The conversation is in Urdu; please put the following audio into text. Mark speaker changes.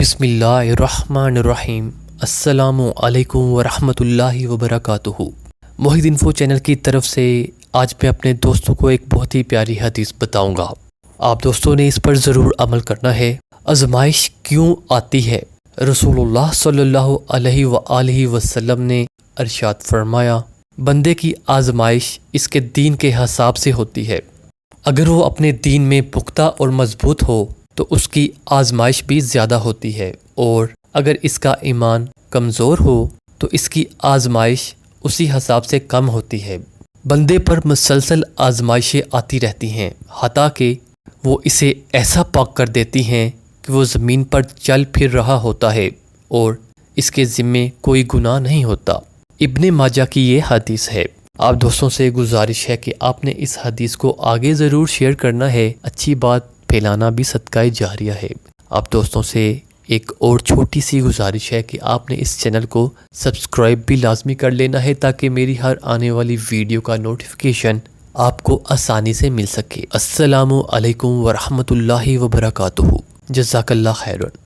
Speaker 1: بسم اللہ الرحمن الرحیم۔ السلام علیکم ورحمۃ اللہ وبرکاتہ۔ محی انفو چینل کی طرف سے آج میں اپنے دوستوں کو ایک بہت ہی پیاری حدیث بتاؤں گا۔ آپ دوستوں نے اس پر ضرور عمل کرنا ہے۔ آزمائش کیوں آتی ہے؟ رسول اللہ صلی اللہ علیہ وآلہ وسلم نے ارشاد فرمایا، بندے کی آزمائش اس کے دین کے حساب سے ہوتی ہے۔ اگر وہ اپنے دین میں پختہ اور مضبوط ہو تو اس کی آزمائش بھی زیادہ ہوتی ہے، اور اگر اس کا ایمان کمزور ہو تو اس کی آزمائش اسی حساب سے کم ہوتی ہے۔ بندے پر مسلسل آزمائشیں آتی رہتی ہیں، حتیٰ کہ وہ اسے ایسا پاک کر دیتی ہیں کہ وہ زمین پر چل پھر رہا ہوتا ہے اور اس کے ذمے کوئی گناہ نہیں ہوتا۔ ابن ماجہ کی یہ حدیث ہے۔ آپ دوستوں سے گزارش ہے کہ آپ نے اس حدیث کو آگے ضرور شیئر کرنا ہے۔ اچھی بات پھیلانا بھی صدقہ جاریہ ہے۔ آپ دوستوں سے ایک اور چھوٹی سی گزارش ہے کہ آپ نے اس چینل کو سبسکرائب بھی لازمی کر لینا ہے تاکہ میری ہر آنے والی ویڈیو کا نوٹیفیکیشن آپ کو آسانی سے مل سکے۔ السلام علیکم ورحمۃ اللہ وبرکاتہ۔ جزاک اللہ خیرن۔